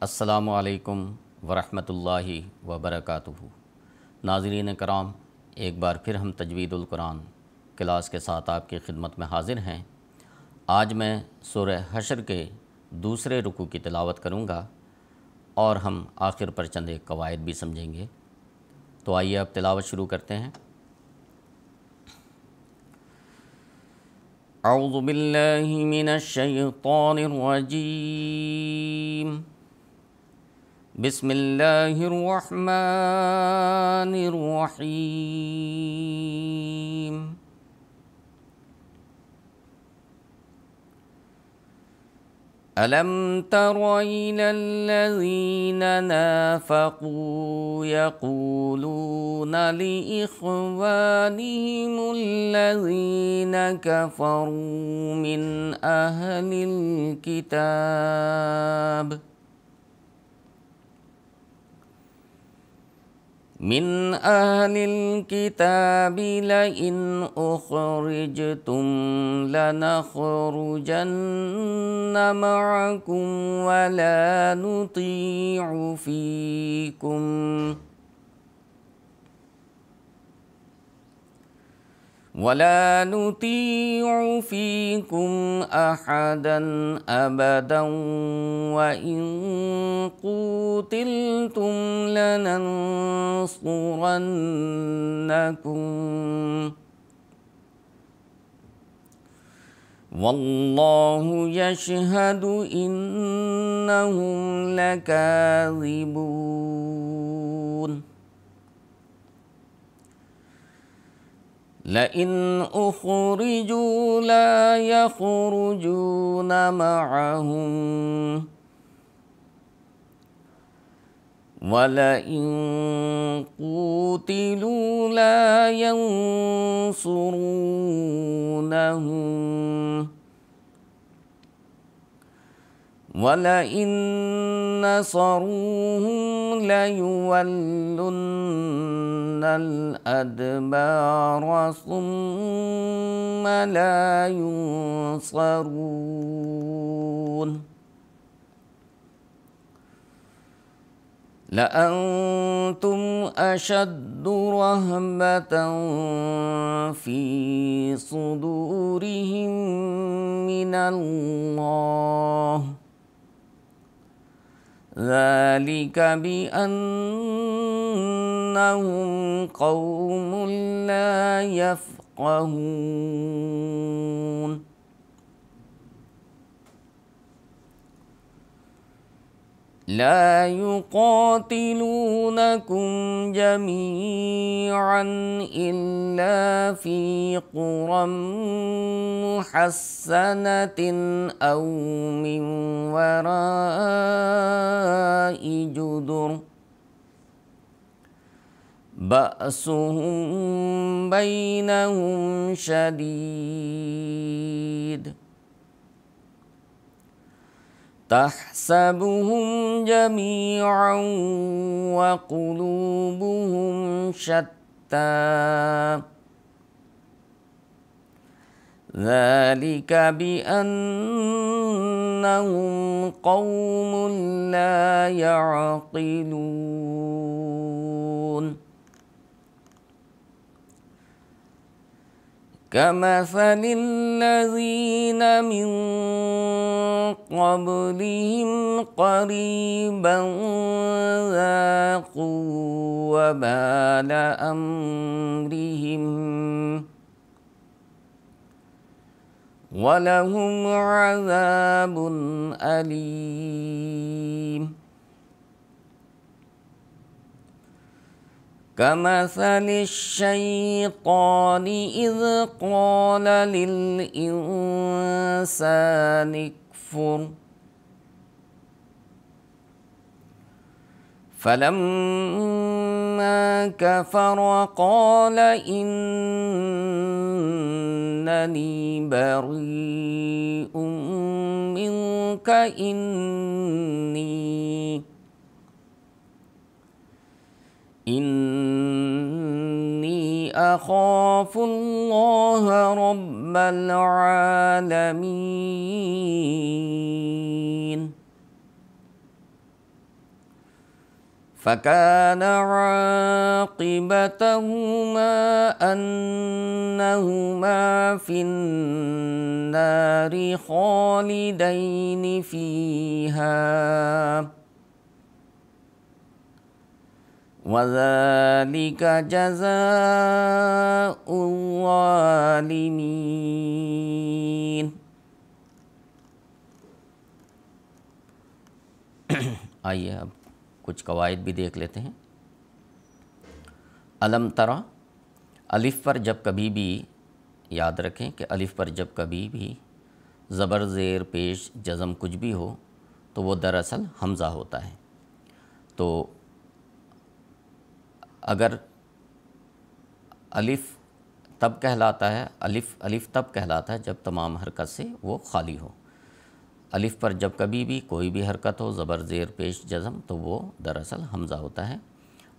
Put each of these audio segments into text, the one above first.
السلام علیکم ورحمۃ اللہ وبرکاتہ۔ ناظرین کرام، ایک بار پھر ہم تجوید القرآن کلاس کے ساتھ آپ کی خدمت میں حاضر ہیں۔ آج میں سورہ حشر کے دوسرے رکوع کی تلاوت کروں گا اور ہم آخر پر چند ایک قواعد بھی سمجھیں گے۔ تو آئیے اب تلاوت شروع کرتے ہیں۔ اعوذ باللہ من الشیطان الرجیم، بسم اللہ الرحمن الرحیم۔ أَلَمْ تَرَ إِلَى الَّذِينَ نَافَقُوا يَقُولُونَ لِإِخْوَانِهِمُ الَّذِينَ كَفَرُوا مِنْ أهل الكتاب لئن أخرجتم لنخرجن معكم ولا نطيع فيكم أحدا أبدا وإن قوتلتم لننصرنكم والله يشهد إنهم لكاذبون۔ لئن أخرجوا لا يخرجون معهم ولئن قوتلوا لا ينصرونهم وَلَئِن نَّصَرُوهُمْ لَيُوَلُّنَّ الْأَدْبَارَ ثُمَّ لَا يُنصَرُونَ۔ لَأَنتُمْ أَشَدُّ رَهْبَةً فِي صُدُورِهِم مِّنَ اللَّهِ ذَلِكَ بِأَنَّهُمْ قَوْمٌ لَّا يَفْقَهُونَ۔ لا يقاتلونكم جميعا إلا في قرى محصنة أو من وراء جدر بأسهم بينهم شديد تحسبهم جميعا وقلوبهم شتى ذلك بأنهم قوم لا يعقلون۔ كمثل الذين من قبلهم قريبا ذاقوا وبال أمرهم ولهم عذاب أليم۔ كمثل الشيطان إذ قال للإنسان اكفر فلما كفر قال إنني بريء منك إني أخاف الله رب العالمين۔ فَكَانَ عَاقِبَتَهُمَا أَنَّهُمَا فِي النَّارِ خَالِدَيْنِ فِيهَا وَذَلِكَ جَزَاءُ الظَّالِمِينَ۔ آئیے اب کچھ قواعد بھی دیکھ لیتے ہیں۔ علم ترا، الف پر جب کبھی بھی یاد رکھیں کہ الف پر جب کبھی بھی زبر زیر پیش جزم کچھ بھی ہو تو وہ دراصل حمزہ ہوتا ہے۔ تو اگر الف تب کہلاتا ہے، الف تب کہلاتا ہے جب تمام حرکت سے وہ خالی ہو۔ الف پر جب کبھی بھی کوئی بھی حرکت ہو زبر زیر پیش جزم تو وہ دراصل حمزہ ہوتا ہے۔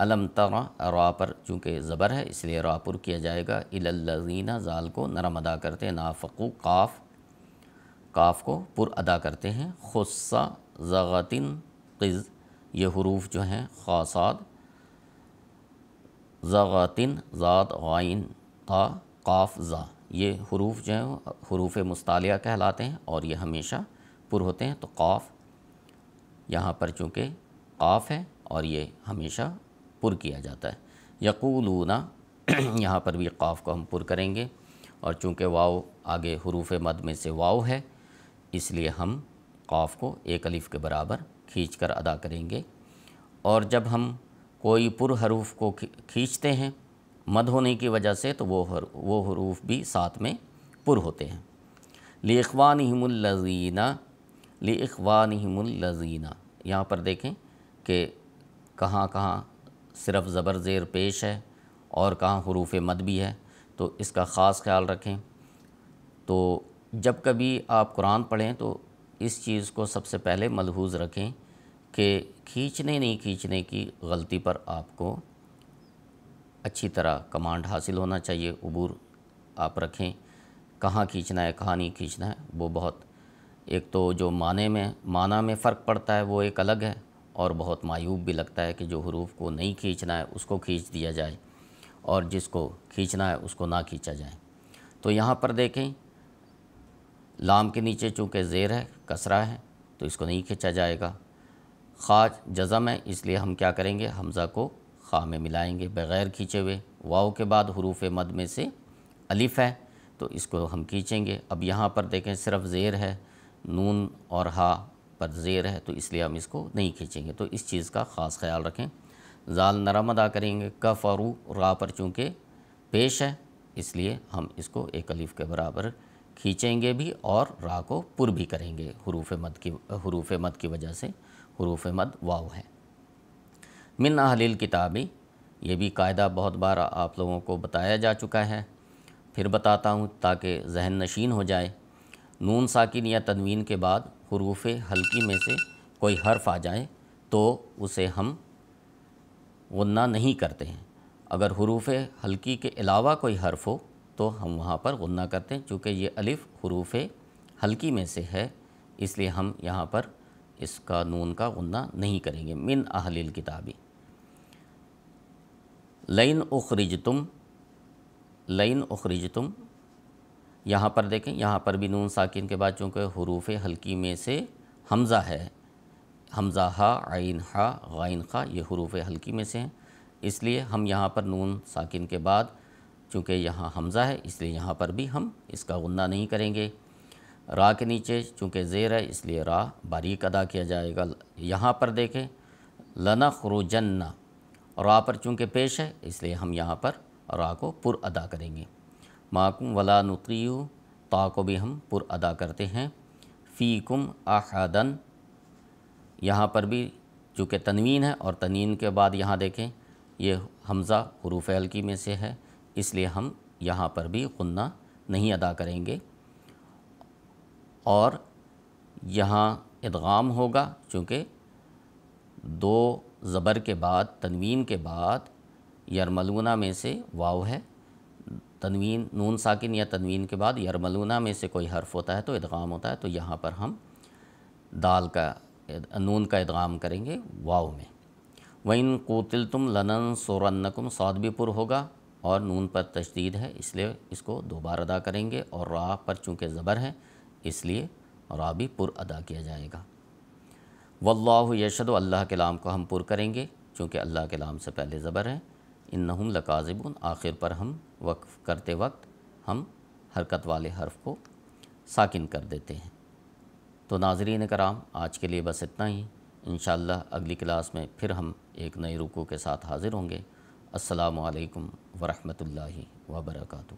علم ترا، را پر چونکہ زبر ہے اس لیے را پر کیا جائے گا۔ الی الذین، زال کو نرم ادا کرتے ہیں۔ نافقو، کاف کو پر ادا کرتے ہیں۔ خص زغتن قز، یہ حروف جو ہیں خا صاد، زغتن زاد غائن تا قاف زا، یہ حروف جو ہیں حروف مستعلیہ کہلاتے ہیں اور یہ ہمیشہ پر ہوتے ہیں۔ تو قاف یہاں پر چونکہ قاف ہے اور یہ ہمیشہ پر کیا جاتا ہے۔ یقولون، یہاں پر بھی قاف کو ہم پر کریں گے اور چونکہ واو آگے حروف مد میں سے واو ہے اس لیے ہم قاف کو ایک الف کے برابر کھینچ کر ادا کریں گے۔ اور جب ہم کوئی پر حروف کو کھینچتے ہیں مد ہونے کی وجہ سے تو وہ حروف بھی ساتھ میں پر ہوتے ہیں۔ لِإِخْوَانِهِمُ الَّذِينَ، یہاں پر دیکھیں کہ کہاں کہاں صرف زبر زیر پیش ہے اور کہاں حروف مد بھی ہے، تو اس کا خاص خیال رکھیں۔ تو جب کبھی آپ قرآن پڑھیں تو اس چیز کو سب سے پہلے ملحوظ رکھیں کہ کھینچنے نہیں کھینچنے کی غلطی پر آپ کو اچھی طرح کمانڈ حاصل ہونا چاہیے، عبور آپ رکھیں کہاں کھینچنا ہے کہاں نہیں کھینچنا ہے۔ وہ بہت ایک تو جو معنی میں فرق پڑتا ہے وہ ایک الگ ہے، اور بہت معیوب بھی لگتا ہے کہ جو حروف کو نہیں کھینچنا ہے اس کو کھینچ دیا جائے اور جس کو کھینچنا ہے اس کو نہ کھینچا جائے۔ تو یہاں پر دیکھیں لام کے نیچے چونکہ زیر ہے کسرہ ہے تو اس کو نہیں کھینچا جائے گا۔ خا جزم ہے اس لیے ہم کیا کریں گے، حمزہ کو خا میں ملائیں گے بغیر کھینچے ہوئے۔ واو کے بعد حروف مد میں سے الف ہے تو اس کو ہم کھینچیں گے۔ اب یہاں پر دیکھیں صرف زیر ہے، نون اور ہا پر زیر ہے تو اس لیے ہم اس کو نہیں کھینچیں گے، تو اس چیز کا خاص خیال رکھیں۔ زال نرم ادا کریں گے۔ کفرو، را پر چونکہ پیش ہے اس لیے ہم اس کو ایک الف کے برابر کھینچیں گے بھی اور را کو پر بھی کریں گے حروف مد کی وجہ سے، حروف مد واو ہے۔ من اہل الکتاب، یہ بھی قاعدہ بہت بار آپ لوگوں کو بتایا جا چکا ہے، پھر بتاتا ہوں تاکہ ذہن نشین ہو جائے۔ نون ساکن یا تنوین کے بعد حروف حلقی میں سے کوئی حرف آ جائے تو اسے ہم غنہ نہیں کرتے ہیں۔ اگر حروف حلقی کے علاوہ کوئی حرف ہو تو ہم وہاں پر غنہ کرتے ہیں، چونکہ یہ الف حروف حلقی میں سے ہے اس لیے ہم یہاں پر اس کا نون کا غنہ نہیں کریں گے۔ من اہل الکتاب، لئن اخرجتم، یہاں پر دیکھیں یہاں پر بھی نون ساکن کے بعد چونکہ حروف حلقی میں سے حمزہ ہے، حمزہ ہا عین ہا غائن خا یہ حروف حلقی میں سے ہیں، اس لیے ہم یہاں پر نون ساکن کے بعد چونکہ یہاں حمزہ ہے اس لیے یہاں پر بھی ہم اس کا غنہ نہیں کریں گے۔ را کے نیچے چونکہ زیر ہے اس لیے را باریک ادا کیا جائے گا۔ یہاں پر دیکھیں لنخرجن، را پر چونکہ پیش ہے اس لیے ہم یہاں پر را کو پر ادا کریں گے۔ معکم ولا نطیع، تا کو بھی ہم پر ادا کرتے ہیں۔ فیکم احدن، یہاں پر بھی چونکہ تنوین ہے اور تنوین کے بعد یہاں دیکھیں یہ حمزہ حروف حلقی میں سے ہے اس لیے ہم یہاں پر بھی غنہ نہیں ادا کریں گے، اور یہاں ادغام ہوگا چونکہ دو زبر کے بعد تنوین کے بعد یرملونہ میں سے واو ہے، تنوین نون ساکن یا تنوین کے بعد یرملونہ میں سے کوئی حرف ہوتا ہے تو ادغام ہوتا ہے، تو یہاں پر ہم نون کا ادغام کریں گے واو میں۔ وَإِن قُوتِلْتُمْ لَنَنصُرَنَّكُمْ صاد بھی پر ہوگا اور نون پر تشدید ہے، اس لیے اس کو دو بار ادا کریں گے، اور را پر چونکہ زبر ہے اس لیے را بھی پر ادا کیا جائے گا۔ واللہ یشہد، اللہ کے لام کو ہم پر کریں گے چونکہ اللہ کے لام سے پہلے زبر ہے۔ انہم لکاذبون، آخر پر ہم وقف کرتے وقت ہم حرکت والے حرف کو ساکن کر دیتے ہیں۔ تو ناظرین کرام، آج کے لیے بس اتنا ہی۔ انشاءاللہ اگلی کلاس میں پھر ہم ایک نئے رکوع کے ساتھ حاضر ہوں گے۔ السلام علیکم ورحمۃ اللہ وبرکاتہ۔